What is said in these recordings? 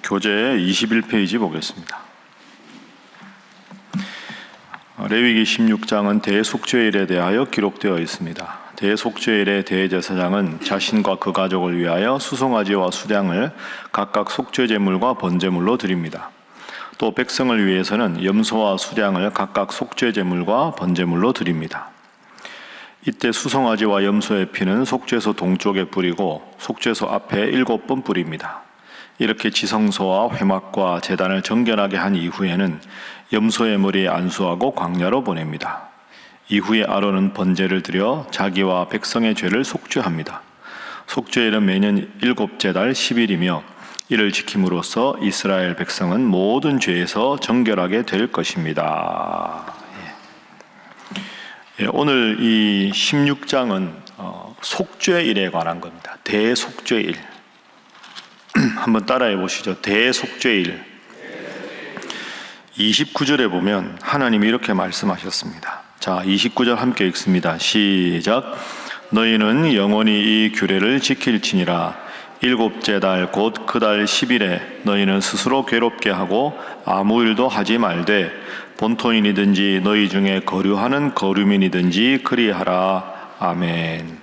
교재 21페이지 보겠습니다. 레위기 16장은 대속죄일에 대하여 기록되어 있습니다. 대속죄일의 대제사장은 자신과 그 가족을 위하여 수송아지와 수량을 각각 속죄제물과 번제물로 드립니다. 또 백성을 위해서는 염소와 수량을 각각 속죄제물과 번제물로 드립니다. 이때 수송아지와 염소의 피는 속죄소 동쪽에 뿌리고 속죄소 앞에 7번 뿌립니다. 이렇게 지성소와 회막과 제단을 정결하게 한 이후에는 염소의 머리에 안수하고 광야로 보냅니다. 이후에 아론은 번제를 드려 자기와 백성의 죄를 속죄합니다. 속죄일은 매년 7째 달 10일이며 이를 지킴으로써 이스라엘 백성은 모든 죄에서 정결하게 될 것입니다. 오늘 이 16장은 속죄일에 관한 겁니다. 대속죄일. 한번 따라해 보시죠. 대속죄일. 29절에 보면 하나님이 이렇게 말씀하셨습니다. 자, 29절 함께 읽습니다. 시작. 너희는 영원히 이 규례를 지킬지니라. 7째 달 곧 그 달 10일에 너희는 스스로 괴롭게 하고 아무 일도 하지 말되 본토인이든지 너희 중에 거류하는 거류민이든지 그리하라. 아멘.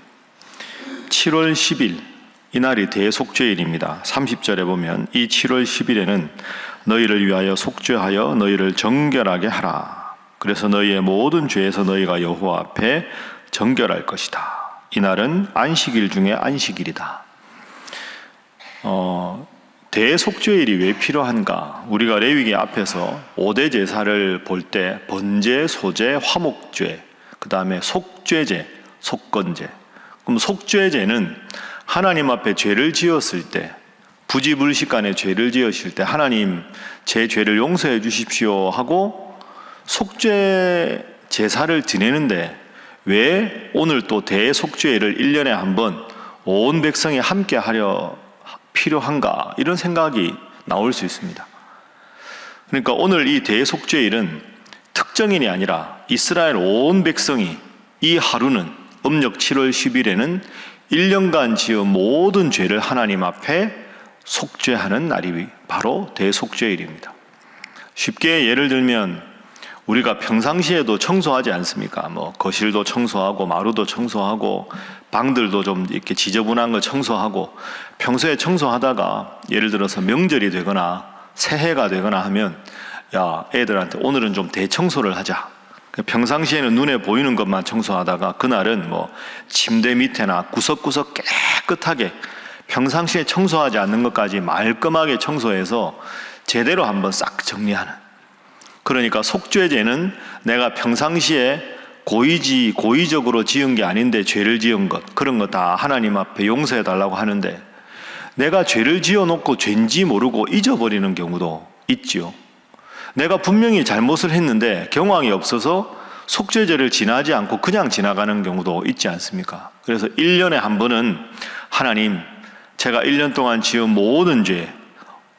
7월 10일 이날이 대속죄일입니다. 30절에 보면 이 7월 10일에는 너희를 위하여 속죄하여 너희를 정결하게 하라. 그래서 너희의 모든 죄에서 너희가 여호와 앞에 정결할 것이다. 이날은 안식일 중에 안식일이다. 대속죄일이 왜 필요한가? 우리가 레위기 앞에서 5대 제사를 볼 때 번제, 소제, 화목죄, 그 다음에 속죄제, 속건제. 그럼 속죄제는 하나님 앞에 죄를 지었을 때, 부지불식간에 죄를 지으실 때 하나님 제 죄를 용서해 주십시오 하고 속죄 제사를 지내는데 왜 오늘 또 대속죄를 1년에 한 번 온 백성이 함께 하려 필요한가? 이런 생각이 나올 수 있습니다. 그러니까 오늘 이 대속죄일은 특정인이 아니라 이스라엘 온 백성이 이 하루는 음력 7월 10일에는 1년간 지은 모든 죄를 하나님 앞에 속죄하는 날이 바로 대속죄일입니다. 쉽게 예를 들면 우리가 평상시에도 청소하지 않습니까? 거실도 청소하고 마루도 청소하고 방들도 좀 이렇게 지저분한 거 청소하고 평소에 청소하다가 예를 들어서 명절이 되거나 새해가 되거나 하면 야, 애들한테 오늘은 좀 대청소를 하자. 평상시에는 눈에 보이는 것만 청소하다가 그날은 침대 밑에나 구석구석 깨끗하게 평상시에 청소하지 않는 것까지 말끔하게 청소해서 제대로 한번 싹 정리하는. 그러니까 속죄제는 내가 평상시에 고의적으로 지은 게 아닌데 죄를 지은 것, 그런 거 다 하나님 앞에 용서해 달라고 하는데 내가 죄를 지어놓고 죄인지 모르고 잊어버리는 경우도 있지요. 내가 분명히 잘못을 했는데 경황이 없어서 속죄제를 지나지 않고 그냥 지나가는 경우도 있지 않습니까? 그래서 1년에 한 번은 하나님, 제가 1년 동안 지은 모든 죄,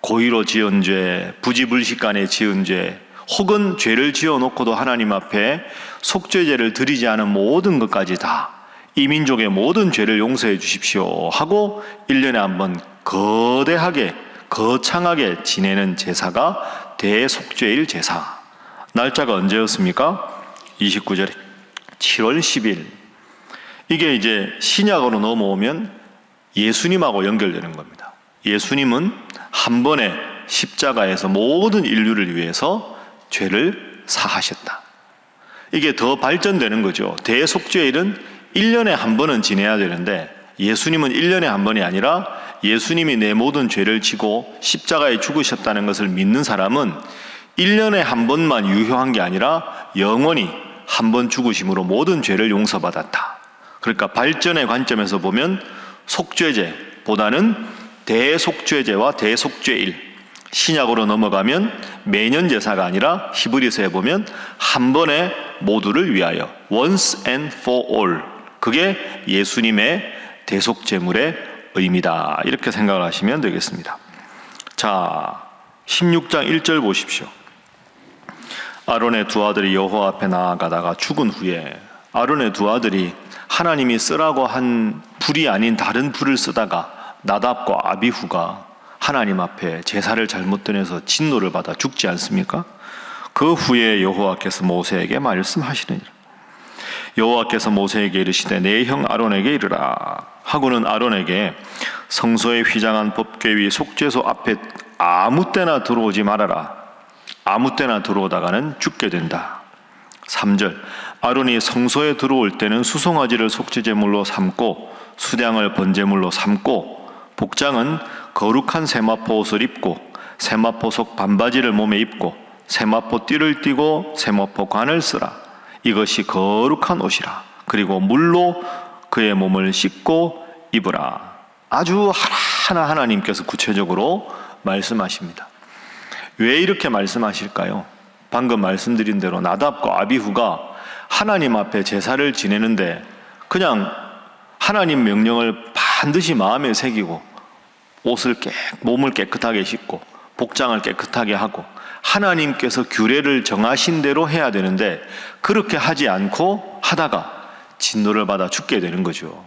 고의로 지은 죄, 부지불식간에 지은 죄, 혹은 죄를 지어놓고도 하나님 앞에 속죄제를 드리지 않은 모든 것까지 다 이 민족의 모든 죄를 용서해 주십시오 하고 1년에 한 번 거대하게 거창하게 지내는 제사가 대속죄일 제사. 날짜가 언제였습니까? 29절에 7월 10일. 이게 이제 신약으로 넘어오면 예수님하고 연결되는 겁니다. 예수님은 한 번에 십자가에서 모든 인류를 위해서 죄를 사하셨다. 이게 더 발전되는 거죠. 대속죄일은 1년에 한 번은 지내야 되는데 예수님은 1년에 한 번이 아니라 예수님이 내 모든 죄를 지고 십자가에 죽으셨다는 것을 믿는 사람은 1년에 한 번만 유효한 게 아니라 영원히 한 번 죽으심으로 모든 죄를 용서받았다. 그러니까 발전의 관점에서 보면 속죄제보다는 대속죄제와 대속죄일, 신약으로 넘어가면 매년 제사가 아니라 히브리서에 보면 한 번에 모두를 위하여 once and for all, 그게 예수님의 대속제물의 의미다. 이렇게 생각을 하시면 되겠습니다. 자, 16장 1절 보십시오. 아론의 두 아들이 여호와 앞에 나아가다가 죽은 후에 아론의 두 아들이 하나님이 쓰라고 한 불이 아닌 다른 불을 쓰다가 나답과 아비후가 하나님 앞에 제사를 잘못 드려서 진노를 받아 죽지 않습니까? 그 후에 여호와께서 모세에게 말씀하시느니라. 여호와께서 모세에게 이르시되 내 형 아론에게 이르라 하고는 아론에게 성소에 휘장한 법궤 위 속죄소 앞에 아무 때나 들어오지 말아라. 아무 때나 들어오다가는 죽게 된다. 3절 아론이 성소에 들어올 때는 수송아지를 속죄제물로 삼고 수량을 번제물로 삼고 복장은 거룩한 세마포 옷을 입고 세마포 속 반바지를 몸에 입고 세마포 띠를 띠고 세마포 관을 쓰라. 이것이 거룩한 옷이라. 그리고 물로 그의 몸을 씻고 입으라. 아주 하나하나 하나님께서 구체적으로 말씀하십니다. 왜 이렇게 말씀하실까요? 방금 말씀드린 대로 나답과 아비후가 하나님 앞에 제사를 지내는데 그냥 하나님 명령을 반드시 마음에 새기고 몸을 깨끗하게 씻고 복장을 깨끗하게 하고 하나님께서 규례를 정하신 대로 해야 되는데 그렇게 하지 않고 하다가 진노를 받아 죽게 되는 거죠.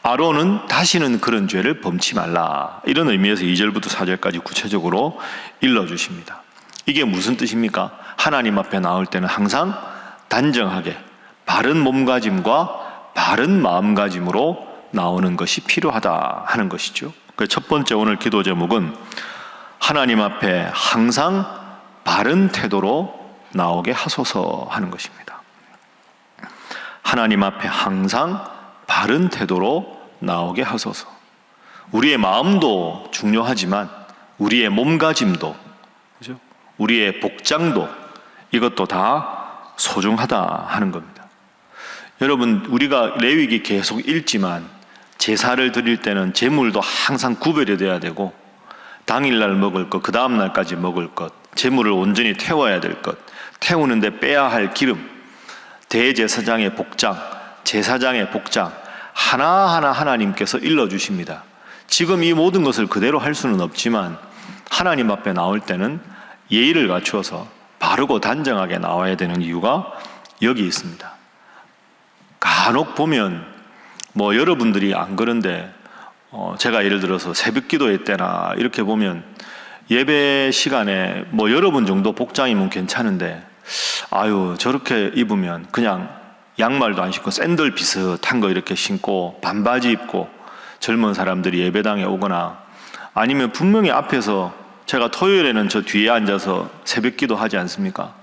아론은 다시는 그런 죄를 범치 말라. 이런 의미에서 2절부터 4절까지 구체적으로 일러주십니다. 이게 무슨 뜻입니까? 하나님 앞에 나올 때는 항상 단정하게 바른 몸가짐과 바른 마음가짐으로 나오는 것이 필요하다 하는 것이죠. 첫 번째 오늘 기도 제목은 하나님 앞에 항상 바른 태도로 나오게 하소서 하는 것입니다. 하나님 앞에 항상 바른 태도로 나오게 하소서. 우리의 마음도 중요하지만 우리의 몸가짐도, 그죠? 우리의 복장도 이것도 다 소중하다 하는 겁니다. 여러분, 우리가 레위기 계속 읽지만 제사를 드릴 때는 제물도 항상 구별이 돼야 되고 당일날 먹을 것, 그 다음날까지 먹을 것, 제물을 온전히 태워야 될 것, 태우는데 빼야 할 기름, 대제사장의 복장, 제사장의 복장 하나하나 하나님께서 일러주십니다. 지금 이 모든 것을 그대로 할 수는 없지만 하나님 앞에 나올 때는 예의를 갖추어서 바르고 단정하게 나와야 되는 이유가 여기 있습니다. 간혹 보면 여러분들이 안 그런데 제가 예를 들어서 새벽 기도회 때나 이렇게 보면 예배 시간에 여러분 정도 복장이면 괜찮은데 저렇게 입으면 그냥 양말도 안 신고 샌들 비슷한 거 이렇게 신고 반바지 입고 젊은 사람들이 예배당에 오거나 아니면 분명히 앞에서 제가 토요일에는 저 뒤에 앉아서 새벽 기도 하지 않습니까?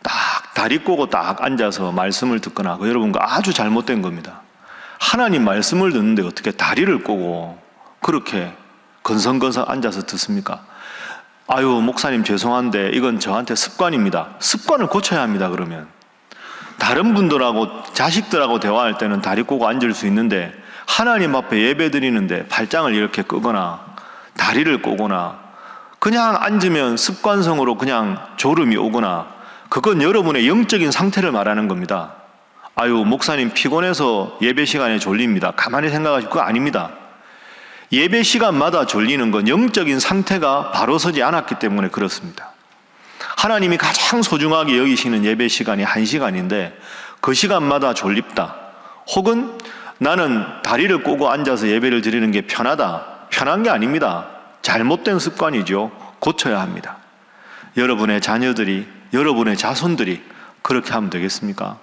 딱 다리 꼬고 딱 앉아서 말씀을 듣거나 여러분과 아주 잘못된 겁니다. 하나님 말씀을 듣는데 어떻게 다리를 꼬고 그렇게 건성건성 앉아서 듣습니까? 목사님 죄송한데 이건 저한테 습관입니다. 습관을 고쳐야 합니다. 그러면 다른 분들하고 자식들하고 대화할 때는 다리 꼬고 앉을 수 있는데 하나님 앞에 예배 드리는데 발장을 이렇게 끄거나 다리를 꼬거나 그냥 앉으면 습관성으로 그냥 졸음이 오거나 그건 여러분의 영적인 상태를 말하는 겁니다. 목사님 피곤해서 예배 시간에 졸립니다. 가만히 생각하시고 그거 아닙니다. 예배 시간마다 졸리는 건 영적인 상태가 바로 서지 않았기 때문에 그렇습니다. 하나님이 가장 소중하게 여기시는 예배 시간이 1시간인데 그 시간마다 졸립다. 혹은 나는 다리를 꼬고 앉아서 예배를 드리는 게 편하다. 편한 게 아닙니다. 잘못된 습관이죠. 고쳐야 합니다. 여러분의 자녀들이, 여러분의 자손들이 그렇게 하면 되겠습니까?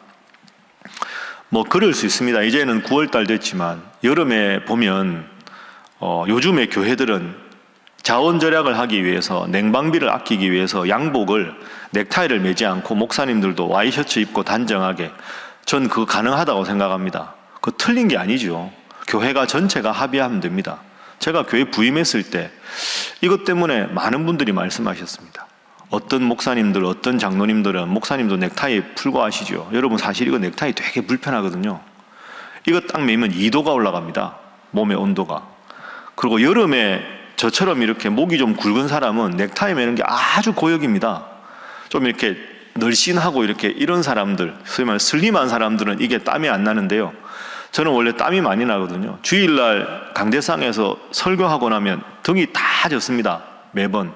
그럴 수 있습니다. 이제는 9월달 됐지만 여름에 보면 요즘의 교회들은 자원절약을 하기 위해서 냉방비를 아끼기 위해서 양복을 넥타이를 매지 않고 목사님들도 와이셔츠 입고 단정하게 전 그거 가능하다고 생각합니다. 그거 틀린 게 아니죠. 교회가 전체가 합의하면 됩니다. 제가 교회 부임했을 때 이것 때문에 많은 분들이 말씀하셨습니다. 어떤 목사님들, 어떤 장로님들은 목사님도 넥타이 풀고 하시죠. 여러분 사실 이거 넥타이 되게 불편하거든요. 이거 딱 매면 2도가 올라갑니다. 몸의 온도가. 그리고 여름에 저처럼 이렇게 목이 좀 굵은 사람은 넥타이 매는 게 아주 고역입니다. 좀 이렇게 늘씬하고 이렇게 이런 사람들, 소위 말해 슬림한 사람들은 이게 땀이 안 나는데요. 저는 원래 땀이 많이 나거든요. 주일날 강대상에서 설교하고 나면 등이 다 젖습니다. 매번.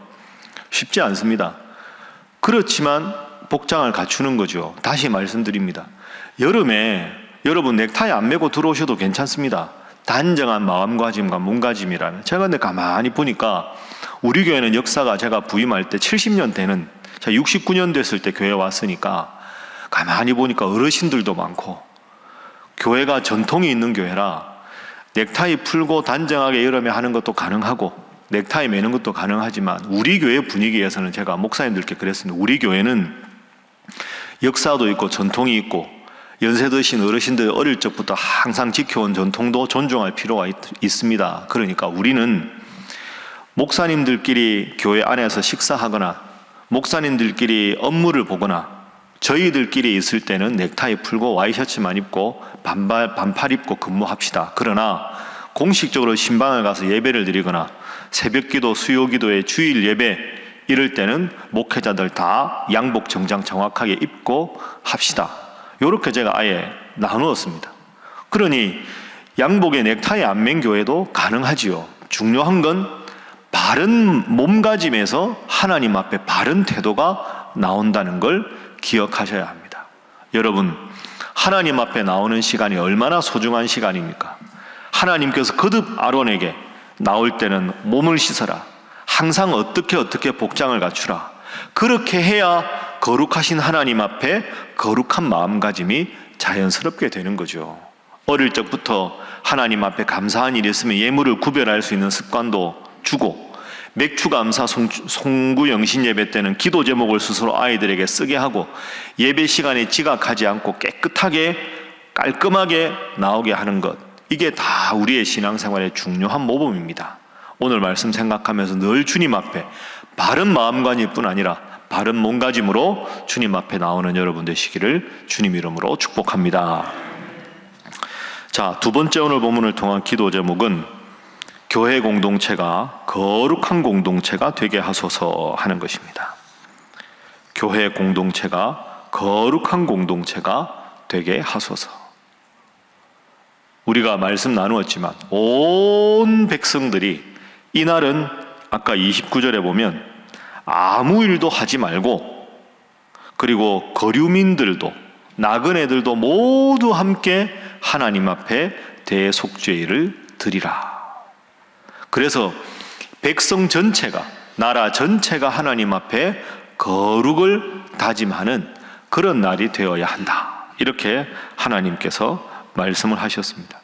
쉽지 않습니다. 그렇지만 복장을 갖추는 거죠. 다시 말씀드립니다. 여름에 여러분 넥타이 안 매고 들어오셔도 괜찮습니다. 단정한 마음가짐과 몸가짐이라면, 제가 근데 가만히 보니까 우리 교회는 역사가 제가 부임할 때 70년 되는, 제가 69년 됐을 때 교회 왔으니까 가만히 보니까 어르신들도 많고 교회가 전통이 있는 교회라 넥타이 풀고 단정하게 여름에 하는 것도 가능하고 넥타이 매는 것도 가능하지만, 우리 교회 분위기에서는 제가 목사님들께 그랬습니다. 우리 교회는 역사도 있고 전통이 있고 연세 드신 어르신들 어릴 적부터 항상 지켜온 전통도 존중할 필요가 있습니다. 그러니까 우리는 목사님들끼리 교회 안에서 식사하거나 목사님들끼리 업무를 보거나 저희들끼리 있을 때는 넥타이 풀고 와이셔츠만 입고 반팔 입고 근무합시다. 그러나 공식적으로 신방을 가서 예배를 드리거나 새벽기도, 수요기도에 주일 예배 이럴 때는 목회자들 다 양복 정장 정확하게 입고 합시다. 이렇게 제가 아예 나누었습니다. 그러니 양복에 넥타이 안 맨 교회도 가능하지요. 중요한 건 바른 몸가짐에서 하나님 앞에 바른 태도가 나온다는 걸 기억하셔야 합니다. 여러분, 하나님 앞에 나오는 시간이 얼마나 소중한 시간입니까? 하나님께서 거듭 아론에게 나올 때는 몸을 씻어라. 항상 어떻게 복장을 갖추라. 그렇게 해야 거룩하신 하나님 앞에 거룩한 마음가짐이 자연스럽게 되는 거죠. 어릴 적부터 하나님 앞에 감사한 일이 있으면 예물을 구별할 수 있는 습관도 주고, 맥추감사 송구영신 예배 때는 기도 제목을 스스로 아이들에게 쓰게 하고, 예배 시간에 지각하지 않고 깨끗하게 깔끔하게 나오게 하는 것, 이게 다 우리의 신앙생활의 중요한 모범입니다. 오늘 말씀 생각하면서 늘 주님 앞에 바른 마음가짐뿐 아니라 바른 몸가짐으로 주님 앞에 나오는 여러분 되시기를 주님 이름으로 축복합니다. 자, 두 번째 오늘 본문을 통한 기도 제목은 교회 공동체가 거룩한 공동체가 되게 하소서 하는 것입니다. 교회 공동체가 거룩한 공동체가 되게 하소서. 우리가 말씀 나누었지만 온 백성들이 이날은 아까 29절에 보면 아무 일도 하지 말고, 그리고 거류민들도 나그네들도 모두 함께 하나님 앞에 대속죄를 드리라. 그래서 백성 전체가, 나라 전체가 하나님 앞에 거룩을 다짐하는 그런 날이 되어야 한다. 이렇게 하나님께서 말씀을 하셨습니다.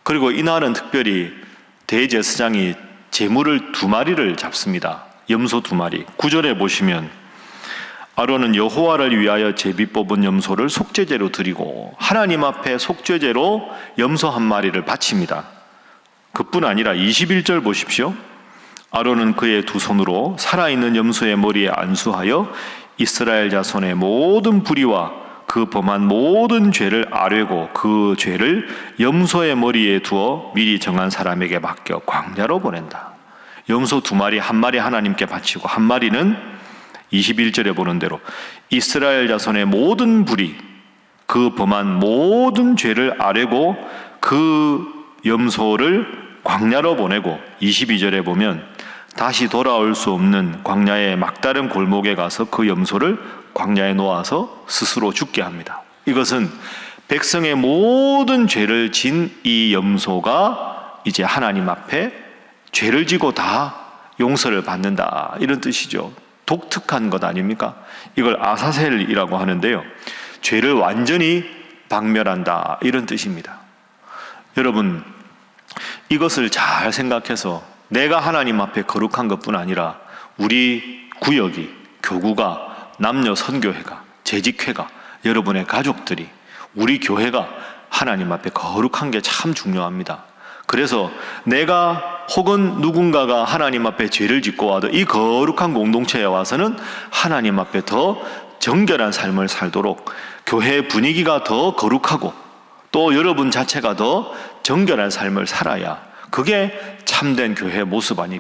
그리고 이날은 특별히 대제사장이 제물을 2마리를 잡습니다. 염소 2마리. 9절에 보시면 아론은 여호와를 위하여 제비 뽑은 염소를 속죄제로 드리고 하나님 앞에 속죄제로 염소 1마리를 바칩니다. 그뿐 아니라 21절 보십시오. 아론은 그의 2손으로 살아있는 염소의 머리에 안수하여 이스라엘 자손의 모든 불의와 그 범한 모든 죄를 아뢰고 그 죄를 염소의 머리에 두어 미리 정한 사람에게 맡겨 광야로 보낸다. 염소 2마리, 1마리 하나님께 바치고 1마리는 21절에 보는 대로 이스라엘 자손의 모든 불의, 그 범한 모든 죄를 아뢰고 그 염소를 광야로 보내고, 22절에 보면 다시 돌아올 수 없는 광야의 막다른 골목에 가서 그 염소를 광야에 놓아서 스스로 죽게 합니다. 이것은 백성의 모든 죄를 진 이 염소가 이제 하나님 앞에 죄를 지고 다 용서를 받는다, 이런 뜻이죠. 독특한 것 아닙니까? 이걸 아사셀이라고 하는데요, 죄를 완전히 박멸한다, 이런 뜻입니다. 여러분, 이것을 잘 생각해서 내가 하나님 앞에 거룩한 것뿐 아니라 우리 구역이, 교구가, 남녀 선교회가, 재직회가, 여러분의 가족들이, 우리 교회가 하나님 앞에 거룩한 게 참 중요합니다. 그래서 내가 혹은 누군가가 하나님 앞에 죄를 짓고 와도 이 거룩한 공동체에 와서는 하나님 앞에 더 정결한 삶을 살도록 교회 분위기가 더 거룩하고 또 여러분 자체가 더 정결한 삶을 살아야 그게 참된 교회의 모습 아니,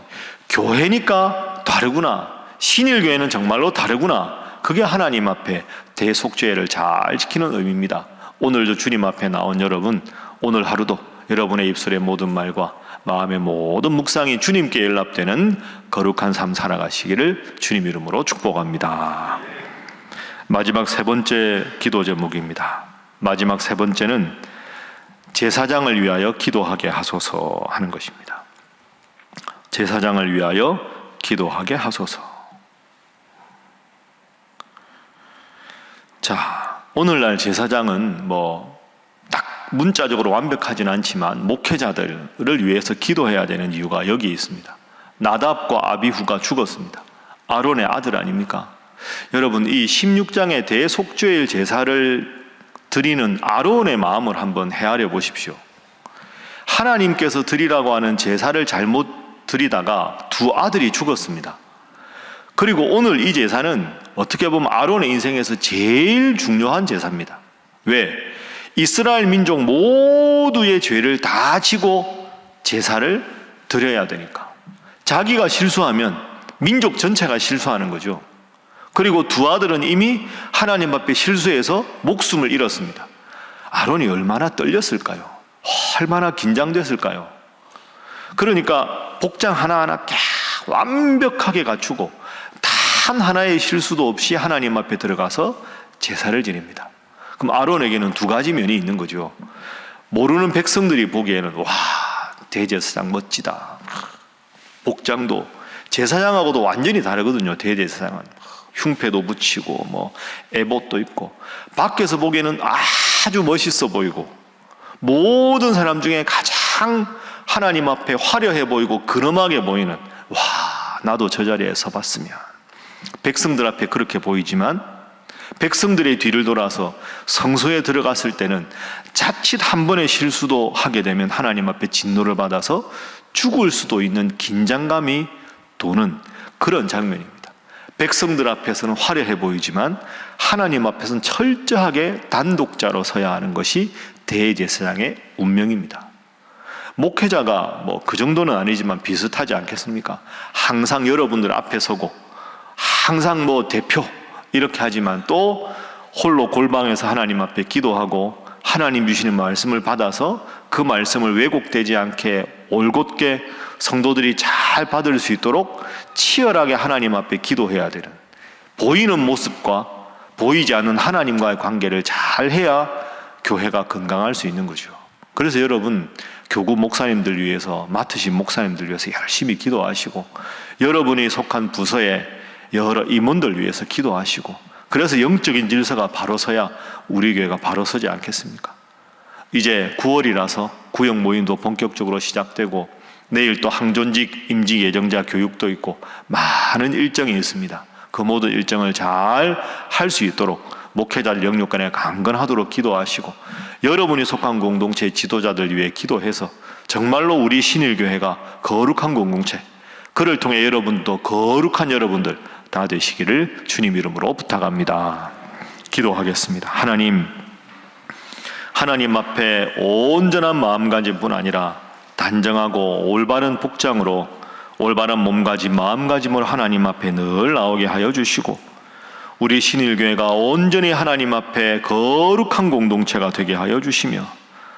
교회니까 다르구나, 신일교회는 정말로 다르구나, 그게 하나님 앞에 대속죄를 잘 지키는 의미입니다. 오늘도 주님 앞에 나온 여러분, 오늘 하루도 여러분의 입술의 모든 말과 마음의 모든 묵상이 주님께 연락되는 거룩한 삶 살아가시기를 주님 이름으로 축복합니다. 마지막 3번째 기도 제목입니다. 마지막 3번째는 제사장을 위하여 기도하게 하소서 하는 것입니다. 제사장을 위하여 기도하게 하소서. 자, 오늘날 제사장은 딱 문자적으로 완벽하진 않지만 목회자들을 위해서 기도해야 되는 이유가 여기 있습니다. 나답과 아비후가 죽었습니다. 아론의 아들 아닙니까? 여러분, 이 16장의 대속죄일 제사를 드리는 아론의 마음을 한번 헤아려 보십시오. 하나님께서 드리라고 하는 제사를 잘못 드리다가 두 아들이 죽었습니다. 그리고 오늘 이 제사는 어떻게 보면 아론의 인생에서 제일 중요한 제사입니다. 왜? 이스라엘 민족 모두의 죄를 다 지고 제사를 드려야 되니까. 자기가 실수하면 민족 전체가 실수하는 거죠. 그리고 두 아들은 이미 하나님 앞에 실수해서 목숨을 잃었습니다. 아론이 얼마나 떨렸을까요? 얼마나 긴장됐을까요? 그러니까 복장 하나하나 완벽하게 갖추고 단 하나의 실수도 없이 하나님 앞에 들어가서 제사를 지냅니다. 그럼 아론에게는 두 가지 면이 있는 거죠. 모르는 백성들이 보기에는 와, 대제사장 멋지다. 복장도 제사장하고도 완전히 다르거든요. 대제사장은 흉패도 붙이고 에봇도 있고, 밖에서 보기에는 아주 멋있어 보이고, 모든 사람 중에 가장 하나님 앞에 화려해 보이고 근엄하게 보이는, 와, 나도 저 자리에 서봤으면. 백성들 앞에 그렇게 보이지만 백성들의 뒤를 돌아서 성소에 들어갔을 때는 자칫 한 번의 실수도 하게 되면 하나님 앞에 진노를 받아서 죽을 수도 있는 긴장감이 도는 그런 장면입니다. 백성들 앞에서는 화려해 보이지만 하나님 앞에서는 철저하게 단독자로 서야 하는 것이 대제사장의 운명입니다. 목회자가 그 정도는 아니지만 비슷하지 않겠습니까? 항상 여러분들 앞에 서고 항상 대표 이렇게 하지만 또 홀로 골방에서 하나님 앞에 기도하고 하나님 주시는 말씀을 받아서 그 말씀을 왜곡되지 않게 올곧게 성도들이 잘 받을 수 있도록 치열하게 하나님 앞에 기도해야 되는, 보이는 모습과 보이지 않는 하나님과의 관계를 잘 해야 교회가 건강할 수 있는 거죠. 그래서 여러분, 교구 목사님들 위해서, 맡으신 목사님들 위해서 열심히 기도하시고, 여러분이 속한 부서의 여러 임원들 위해서 기도하시고, 그래서 영적인 질서가 바로 서야 우리 교회가 바로 서지 않겠습니까? 이제 9월이라서 구역 모임도 본격적으로 시작되고, 내일 또 항존직 임직 예정자 교육도 있고 많은 일정이 있습니다. 그 모든 일정을 잘 할 수 있도록 목회자들 영육간에 강건하도록 기도하시고, 여러분이 속한 공동체 지도자들 위해 기도해서 정말로 우리 신일교회가 거룩한 공동체, 그를 통해 여러분도 거룩한 여러분들 다 되시기를 주님 이름으로 부탁합니다. 기도하겠습니다. 하나님 앞에 온전한 마음가짐뿐 아니라 단정하고 올바른 복장으로 올바른 몸가짐, 마음가짐으로 하나님 앞에 늘 나오게 하여 주시고, 우리 신일교회가 온전히 하나님 앞에 거룩한 공동체가 되게 하여 주시며,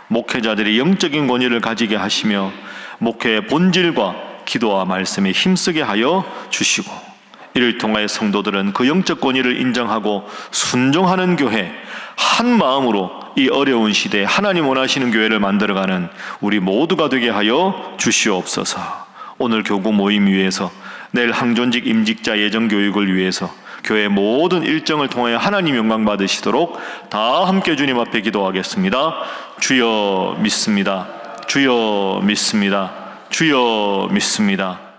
목회자들이 영적인 권위를 가지게 하시며 목회의 본질과 기도와 말씀에 힘쓰게 하여 주시고, 이를 통하여 성도들은 그 영적 권위를 인정하고 순종하는 교회, 한 마음으로 이 어려운 시대에 하나님 원하시는 교회를 만들어가는 우리 모두가 되게 하여 주시옵소서. 오늘 교구 모임 위해서, 내일 항존직 임직자 예정교육을 위해서, 교회 모든 일정을 통하여 하나님 영광 받으시도록 다 함께 주님 앞에 기도하겠습니다. 주여 믿습니다. 주여 믿습니다. 주여 믿습니다.